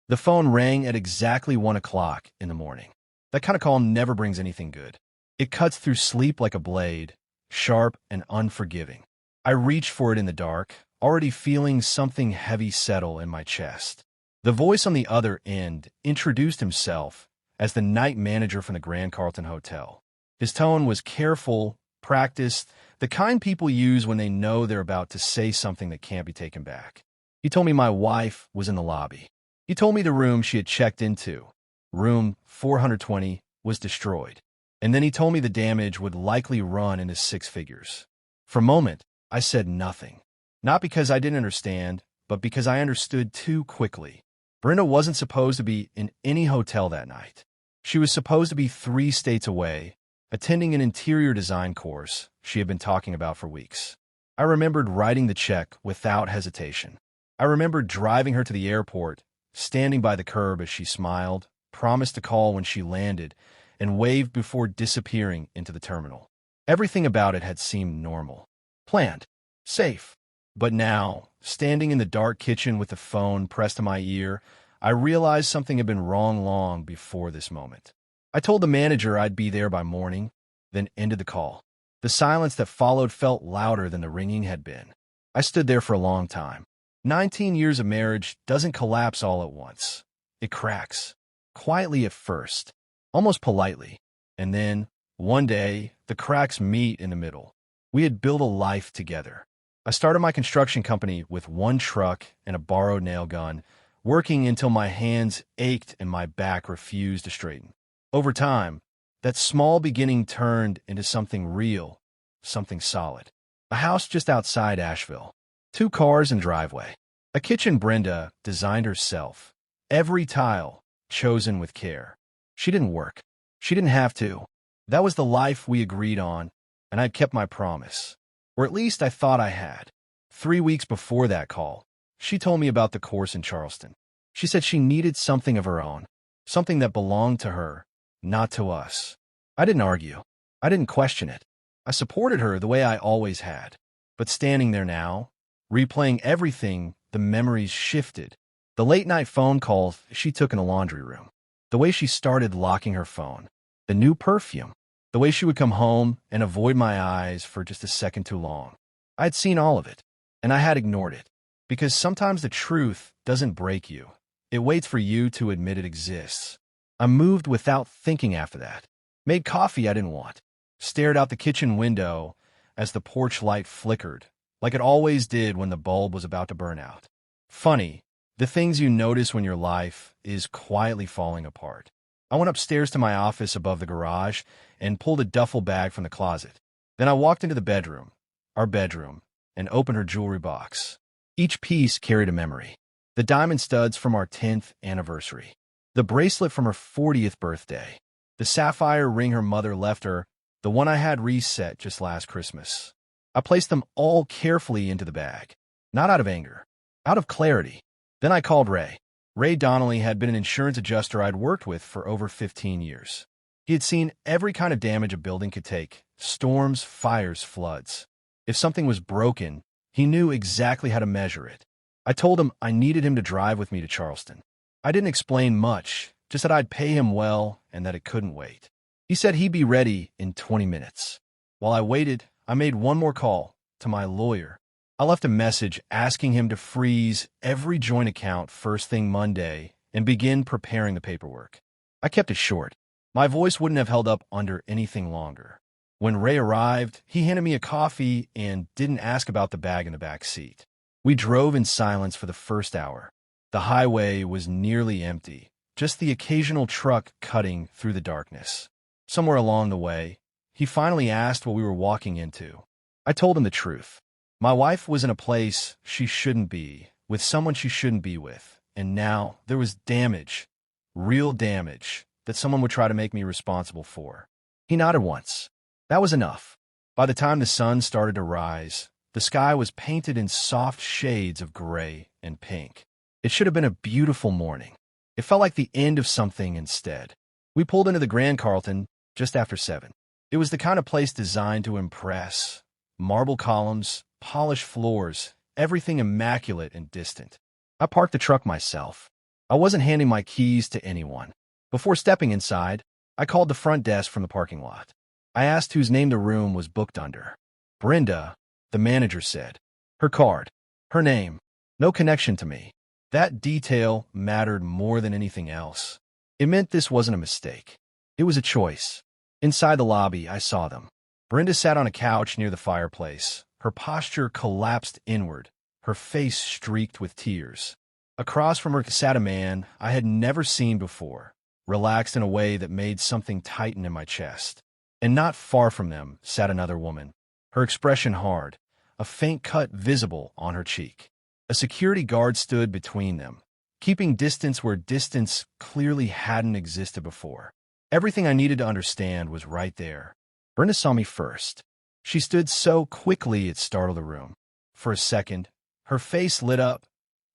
The phone rang at exactly 1 o'clock in the morning. That kind of call never brings anything good. It cuts through sleep like a blade, sharp and unforgiving. I reached for it in the dark, already feeling something heavy settle in my chest. The voice on the other end introduced himself as the night manager from the Grand Carlton Hotel. His tone was careful, practiced, the kind people use when they know they're about to say something that can't be taken back. He told me my wife was in the lobby. He told me the room she had checked into, room 420, was destroyed. And then he told me the damage would likely run into six figures. For a moment, I said nothing. Not because I didn't understand, but because I understood too quickly. Brenda wasn't supposed to be in any hotel that night. She was supposed to be 3 states away, attending an interior design course she had been talking about for weeks. I remembered writing the check without hesitation. I remembered driving her to the airport, standing by the curb as she smiled, promised to call when she landed, and waved before disappearing into the terminal. Everything about it had seemed normal, planned, safe. But now, standing in the dark kitchen with the phone pressed to my ear, I realized something had been wrong long before this moment. I told the manager I'd be there by morning, then ended the call. The silence that followed felt louder than the ringing had been. I stood there for a long time. 19 years of marriage doesn't collapse all at once. It cracks, quietly at first, almost politely, and then, one day, the cracks meet in the middle. We had built a life together. I started my construction company with 1 truck and a borrowed nail gun, working until my hands ached and my back refused to straighten. Over time, that small beginning turned into something real, something solid. A house just outside Asheville, 2 cars and driveway, a kitchen Brenda designed herself, every tile chosen with care. She didn't work. She didn't have to. That was the life we agreed on, and I'd kept my promise. Or at least I thought I had. 3 weeks before that call, she told me about the course in Charleston. She said she needed something of her own, something that belonged to her, not to us. I didn't argue. I didn't question it. I supported her the way I always had. But standing there now, replaying everything, the memories shifted. The late-night phone calls she took in the laundry room. The way she started locking her phone. The new perfume. The way she would come home and avoid my eyes for just a second too long. I had seen all of it, and I had ignored it. Because sometimes the truth doesn't break you. It waits for you to admit it exists. I moved without thinking after that. Made coffee I didn't want. Stared out the kitchen window as the porch light flickered, like it always did when the bulb was about to burn out. Funny, the things you notice when your life is quietly falling apart. I went upstairs to my office above the garage and pulled a duffel bag from the closet. Then I walked into the bedroom, our bedroom, and opened her jewelry box. Each piece carried a memory. The diamond studs from our 10th anniversary. The bracelet from her 40th birthday. The sapphire ring her mother left her, the one I had reset just last Christmas. I placed them all carefully into the bag. Not out of anger, out of clarity. Then I called Ray. Ray Donnelly had been an insurance adjuster I'd worked with for over 15 years. He had seen every kind of damage a building could take, storms, fires, floods. If something was broken, he knew exactly how to measure it. I told him I needed him to drive with me to Charleston. I didn't explain much, just that I'd pay him well and that it couldn't wait. He said he'd be ready in 20 minutes. While I waited, I made one more call to my lawyer. I left a message asking him to freeze every joint account first thing Monday and begin preparing the paperwork. I kept it short. My voice wouldn't have held up under anything longer. When Ray arrived, he handed me a coffee and didn't ask about the bag in the back seat. We drove in silence for the first hour. The highway was nearly empty, just the occasional truck cutting through the darkness. Somewhere along the way, he finally asked what we were walking into. I told him the truth. My wife was in a place she shouldn't be, with someone she shouldn't be with, and now there was damage, real damage, that someone would try to make me responsible for. He nodded once. That was enough. By the time the sun started to rise, the sky was painted in soft shades of gray and pink. It should have been a beautiful morning. It felt like the end of something instead. We pulled into the Grand Carlton just after 7. It was the kind of place designed to impress. Marble columns, polished floors, everything immaculate and distant. I parked the truck myself. I wasn't handing my keys to anyone. Before stepping inside, I called the front desk from the parking lot. I asked whose name the room was booked under. Brenda, the manager said. Her card. Her name. No connection to me. That detail mattered more than anything else. It meant this wasn't a mistake. It was a choice. Inside the lobby, I saw them. Brenda sat on a couch near the fireplace. Her posture collapsed inward, her face streaked with tears. Across from her sat a man I had never seen before, relaxed in a way that made something tighten in my chest. And not far from them sat another woman, her expression hard, a faint cut visible on her cheek. A security guard stood between them, keeping distance where distance clearly hadn't existed before. Everything I needed to understand was right there. Brenda saw me first. She stood so quickly it startled the room. For a second, her face lit up,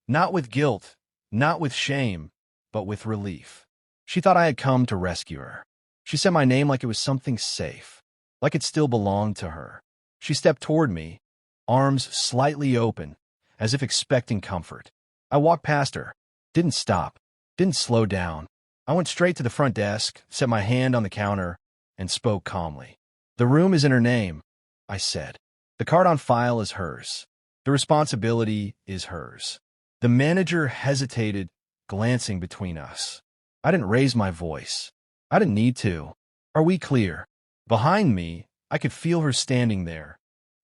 not with guilt, not with shame, but with relief. She thought I had come to rescue her. She said my name like it was something safe, like it still belonged to her. She stepped toward me, arms slightly open, as if expecting comfort. I walked past her, didn't stop, didn't slow down. I went straight to the front desk, set my hand on the counter, and spoke calmly. The room is in her name, I said. The card on file is hers. The responsibility is hers. The manager hesitated, glancing between us. I didn't raise my voice. I didn't need to. Are we clear? Behind me, I could feel her standing there,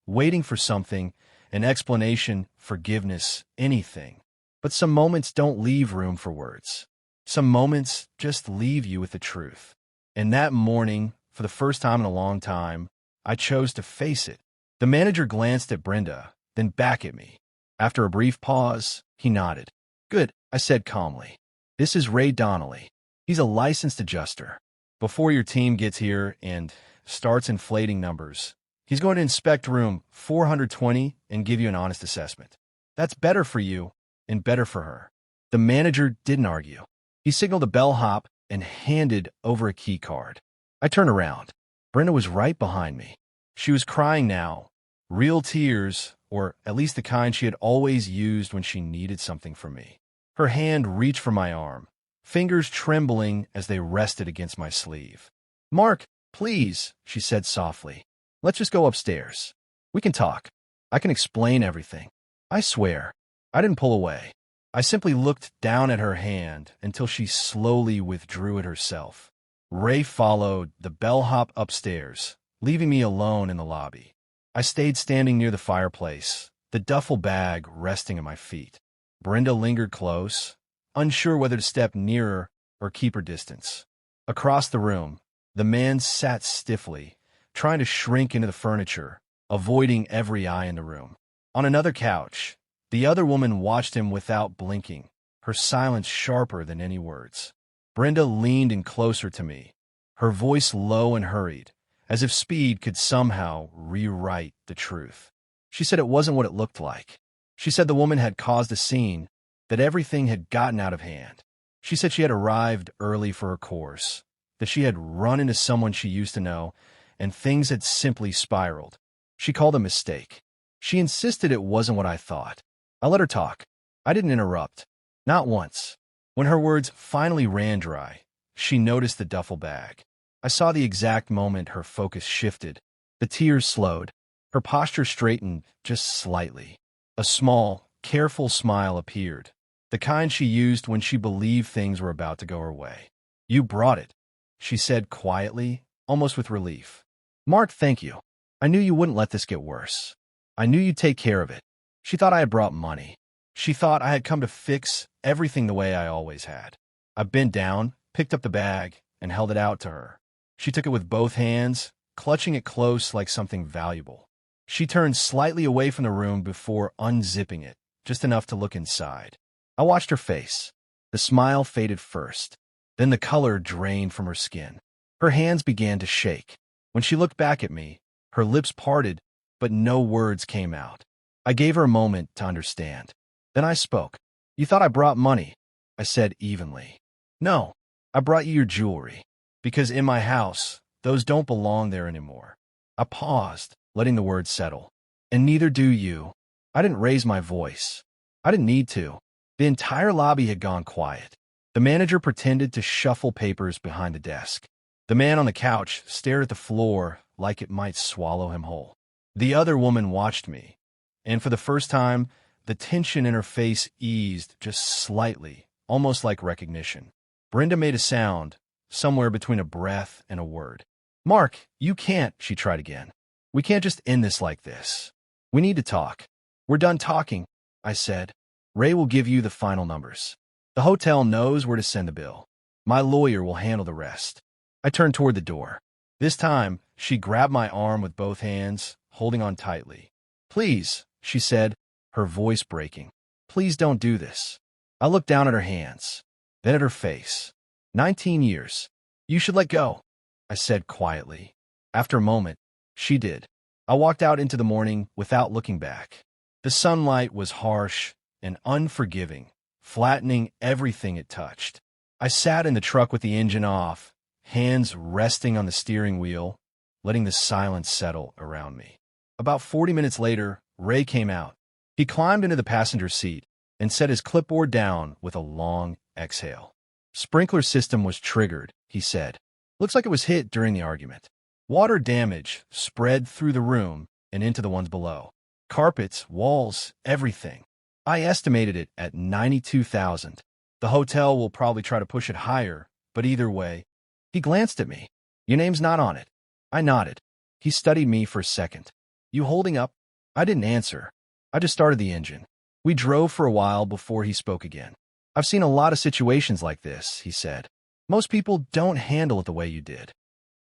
waiting for something, an explanation, forgiveness, anything. But some moments don't leave room for words. Some moments just leave you with the truth. And that morning, for the first time in a long time, I chose to face it. The manager glanced at Brenda, then back at me. After a brief pause, he nodded. Good, I said calmly. This is Ray Donnelly. He's a licensed adjuster. Before your team gets here and starts inflating numbers, he's going to inspect room 420 and give you an honest assessment. That's better for you and better for her. The manager didn't argue. He signaled a bellhop and handed over a key card. I turned around. Brenda was right behind me. She was crying now, real tears, or at least the kind she had always used when she needed something from me. Her hand reached for my arm, fingers trembling as they rested against my sleeve. Mark, please, she said softly. Let's just go upstairs. We can talk. I can explain everything. I swear. I didn't pull away. I simply looked down at her hand until she slowly withdrew it herself. Ray followed the bellhop upstairs, leaving me alone in the lobby. I stayed standing near the fireplace, the duffel bag resting at my feet. Brenda lingered close, unsure whether to step nearer or keep her distance. Across the room, the man sat stiffly, trying to shrink into the furniture, avoiding every eye in the room. On another couch, the other woman watched him without blinking, her silence sharper than any words. Brenda leaned in closer to me, her voice low and hurried, as if speed could somehow rewrite the truth. She said it wasn't what it looked like. She said the woman had caused a scene, that everything had gotten out of hand. She said she had arrived early for her course, that she had run into someone she used to know, and things had simply spiraled. She called it a mistake. She insisted it wasn't what I thought. I let her talk. I didn't interrupt. Not once. When her words finally ran dry, she noticed the duffel bag. I saw the exact moment her focus shifted. The tears slowed. Her posture straightened just slightly. A small, careful smile appeared, the kind she used when she believed things were about to go her way. You brought it, she said quietly, almost with relief. Mark, thank you. I knew you wouldn't let this get worse. I knew you'd take care of it. She thought I had brought money. She thought I had come to fix everything the way I always had. I bent down, picked up the bag, and held it out to her. She took it with both hands, clutching it close like something valuable. She turned slightly away from the room before unzipping it, just enough to look inside. I watched her face. The smile faded first. Then the color drained from her skin. Her hands began to shake. When she looked back at me, her lips parted, but no words came out. I gave her a moment to understand. Then I spoke. You thought I brought money, I said evenly. No, I brought you your jewelry. Because in my house, those don't belong there anymore. I paused, letting the words settle. And neither do you. I didn't raise my voice. I didn't need to. The entire lobby had gone quiet. The manager pretended to shuffle papers behind the desk. The man on the couch stared at the floor like it might swallow him whole. The other woman watched me, and for the first time, the tension in her face eased just slightly, almost like recognition. Brenda made a sound, somewhere between a breath and a word. "Mark, you can't," she tried again. "We can't just end this like this. We need to talk." "We're done talking," I said. "Ray will give you the final numbers. The hotel knows where to send the bill. My lawyer will handle the rest." I turned toward the door. This time, she grabbed my arm with both hands, holding on tightly. "Please," she said, her voice breaking. "Please don't do this." I looked down at her hands, then at her face. 19 years. "You should let go," I said quietly. After a moment, she did. I walked out into the morning without looking back. The sunlight was harsh and unforgiving, flattening everything it touched. I sat in the truck with the engine off, hands resting on the steering wheel, letting the silence settle around me. About 40 minutes later, Ray came out. He climbed into the passenger seat and set his clipboard down with a long exhale. "Sprinkler system was triggered," he said. "Looks like it was hit during the argument. Water damage spread through the room and into the ones below. Carpets, walls, everything. I estimated it at $92,000. The hotel will probably try to push it higher, but either way." He glanced at me. "Your name's not on it." I nodded. He studied me for a second. "You holding up?" I didn't answer. I just started the engine. We drove for a while before he spoke again. "I've seen a lot of situations like this," he said. "Most people don't handle it the way you did."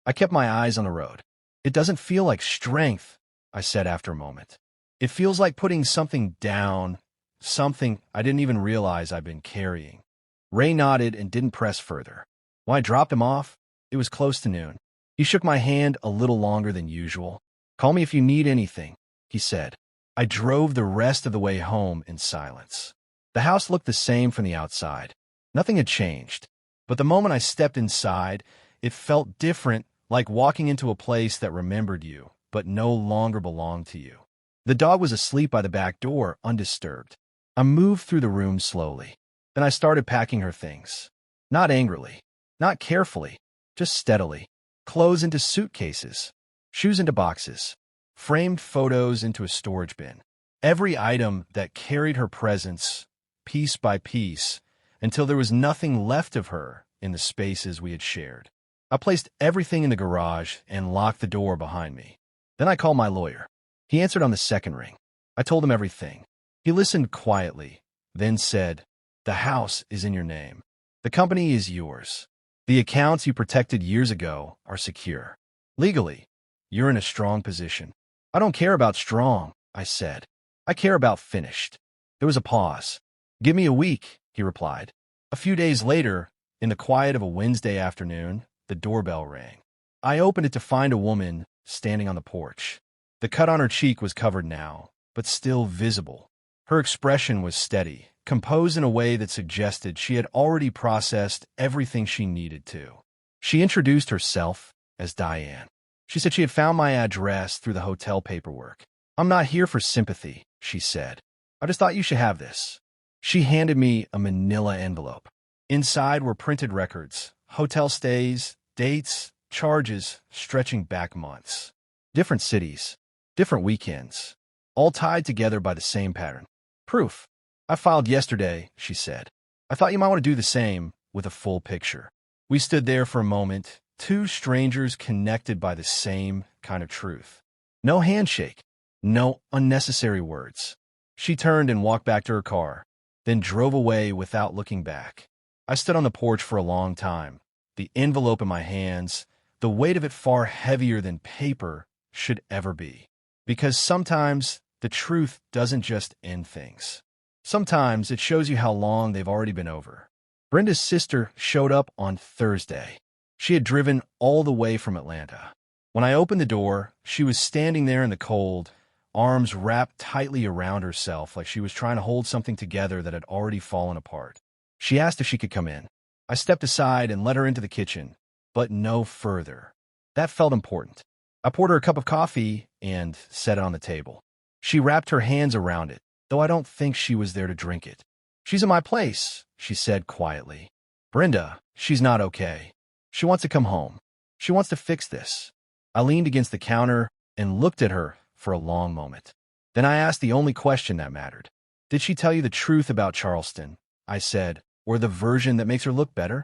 I kept my eyes on the road. "It doesn't feel like strength," I said after a moment. "It feels like putting something down, something I didn't even realize I'd been carrying." Ray nodded and didn't press further. When I dropped him off, it was close to noon. He shook my hand a little longer than usual. "Call me if you need anything," he said. I drove the rest of the way home in silence. The house looked the same from the outside. Nothing had changed. But the moment I stepped inside, it felt different, like walking into a place that remembered you, but no longer belonged to you. The dog was asleep by the back door, undisturbed. I moved through the room slowly. Then I started packing her things. Not angrily, not carefully, just steadily. Clothes into suitcases, shoes into boxes, framed photos into a storage bin. Every item that carried her presence, piece by piece, until there was nothing left of her in the spaces we had shared. I placed everything in the garage and locked the door behind me. Then I called my lawyer. He answered on the second ring. I told him everything. He listened quietly, then said, "The house is in your name. The company is yours. The accounts you protected years ago are secure. Legally, you're in a strong position." "I don't care about strong," I said. "I care about finished." There was a pause. "Give me a week," he replied. A few days later, in the quiet of a Wednesday afternoon, the doorbell rang. I opened it to find a woman standing on the porch. The cut on her cheek was covered now, but still visible. Her expression was steady, composed in a way that suggested she had already processed everything she needed to. She introduced herself as Diane. She said she had found my address through the hotel paperwork. "I'm not here for sympathy," she said. "I just thought you should have this." She handed me a manila envelope. Inside were printed records, hotel stays, dates, charges stretching back months. Different cities, different weekends, all tied together by the same pattern. "Proof. I filed yesterday," she said. "I thought you might want to do the same," with a full picture. We stood there for a moment, two strangers connected by the same kind of truth. No handshake, no unnecessary words. She turned and walked back to her car, then drove away without looking back. I stood on the porch for a long time, the envelope in my hands, the weight of it far heavier than paper should ever be. Because sometimes the truth doesn't just end things. Sometimes it shows you how long they've already been over. Brenda's sister showed up on Thursday. She had driven all the way from Atlanta. When I opened the door, she was standing there in the cold, arms wrapped tightly around herself like she was trying to hold something together that had already fallen apart. She asked if she could come in. I stepped aside and let her into the kitchen, but no further. That felt important. I poured her a cup of coffee and set it on the table. She wrapped her hands around it, though I don't think she was there to drink it. "She's in my place," she said quietly. Brenda, she's not okay. She wants to come home. She wants to fix this. I leaned against the counter and looked at her for a long moment. Then I asked the only question that mattered. Did she tell you the truth about Charleston? I said, or the version that makes her look better?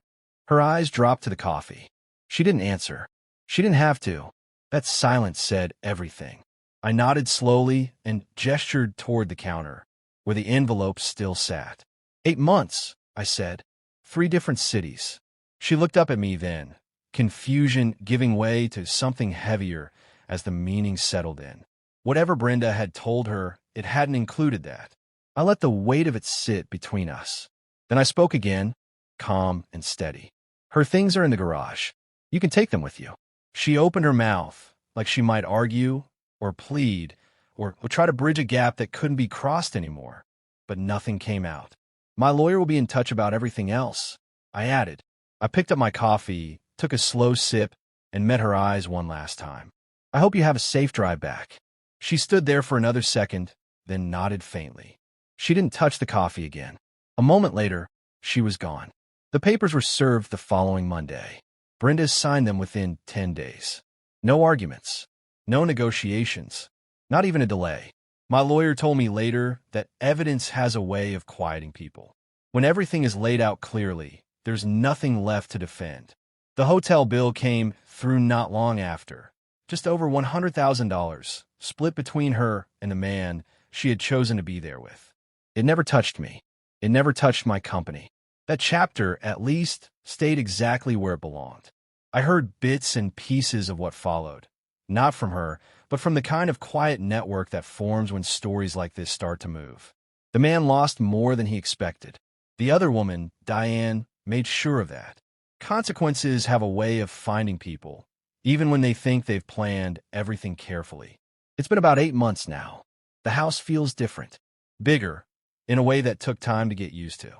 Her eyes dropped to the coffee. She didn't answer. She didn't have to. That silence said everything. I nodded slowly and gestured toward the counter, where the envelope still sat. 8 months, I said. 3 different cities. She looked up at me then, confusion giving way to something heavier as the meaning settled in. Whatever Brenda had told her, it hadn't included that. I let the weight of it sit between us. Then I spoke again, calm and steady. Her things are in the garage. You can take them with you. She opened her mouth, like she might argue, or plead, or try to bridge a gap that couldn't be crossed anymore. But nothing came out. My lawyer will be in touch about everything else, I added. I picked up my coffee, took a slow sip, and met her eyes one last time. I hope you have a safe drive back. She stood there for another second, then nodded faintly. She didn't touch the coffee again. A moment later, she was gone. The papers were served the following Monday. Brenda signed them within 10 days. No arguments. No negotiations. Not even a delay. My lawyer told me later that evidence has a way of quieting people. When everything is laid out clearly, there's nothing left to defend. The hotel bill came through not long after. Just over $100,000, split between her and the man she had chosen to be there with. It never touched me. It never touched my company. That chapter, at least, stayed exactly where it belonged. I heard bits and pieces of what followed. Not from her, but from the kind of quiet network that forms when stories like this start to move. The man lost more than he expected. The other woman, Diane, made sure of that. Consequences have a way of finding people, even when they think they've planned everything carefully. It's been about 8 months now. The house feels different. Bigger, in a way that took time to get used to.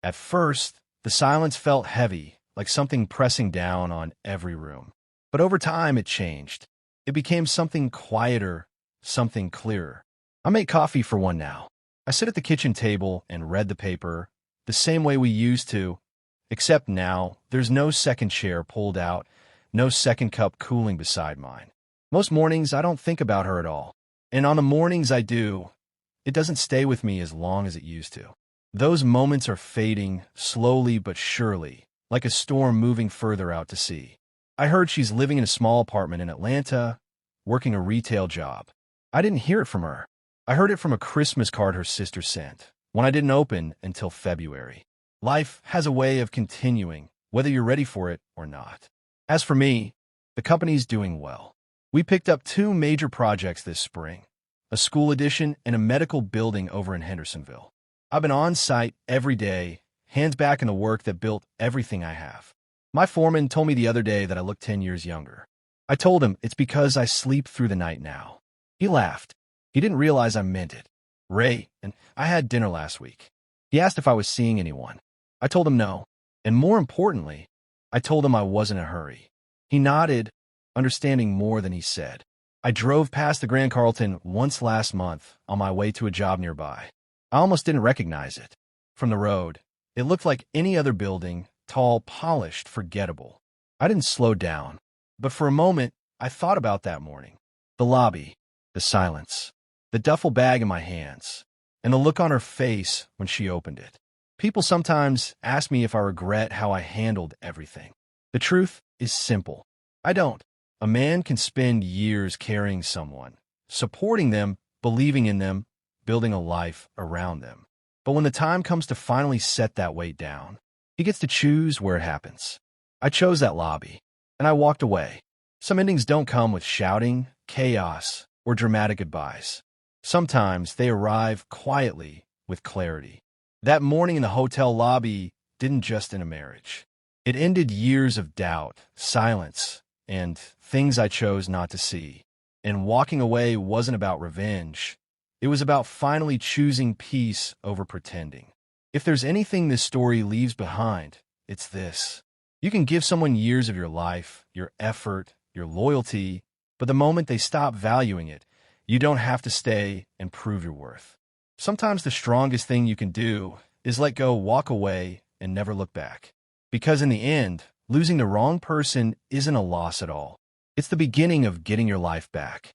At first, the silence felt heavy, like something pressing down on every room. But over time, it changed. It became something quieter, something clearer. I make coffee for one now. I sit at the kitchen table and read the paper, the same way we used to, except now there's no second chair pulled out, no second cup cooling beside mine. Most mornings, I don't think about her at all. And on the mornings I do, it doesn't stay with me as long as it used to. Those moments are fading, slowly but surely, like a storm moving further out to sea. I heard she's living in a small apartment in Atlanta, working a retail job. I didn't hear it from her. I heard it from a Christmas card her sister sent, one I didn't open until February. Life has a way of continuing, whether you're ready for it or not. As for me, the company's doing well. We picked up 2 major projects this spring, a school addition and a medical building over in Hendersonville. I've been on site every day, hands back in the work that built everything I have. My foreman told me the other day that I look 10 years younger. I told him it's because I sleep through the night now. He laughed. He didn't realize I meant it. Ray and I had dinner last week. He asked if I was seeing anyone. I told him no. And more importantly, I told him I wasn't in a hurry. He nodded, understanding more than he said. I drove past the Grand Carlton once last month on my way to a job nearby. I almost didn't recognize it. From the road, it looked like any other building, tall, polished, forgettable. I didn't slow down, but for a moment, I thought about that morning. The lobby, the silence, the duffel bag in my hands, and the look on her face when she opened it. People sometimes ask me if I regret how I handled everything. The truth is simple. I don't. A man can spend years carrying someone, supporting them, believing in them, building a life around them. But when the time comes to finally set that weight down, he gets to choose where it happens. I chose that lobby, and I walked away. Some endings don't come with shouting, chaos, or dramatic goodbyes. Sometimes they arrive quietly with clarity. That morning in the hotel lobby didn't just end a marriage. It ended years of doubt, silence, and things I chose not to see. And walking away wasn't about revenge. It was about finally choosing peace over pretending. If there's anything this story leaves behind, it's this. You can give someone years of your life, your effort, your loyalty, but the moment they stop valuing it, you don't have to stay and prove your worth. Sometimes the strongest thing you can do is let go, walk away, and never look back. Because in the end, losing the wrong person isn't a loss at all. It's the beginning of getting your life back.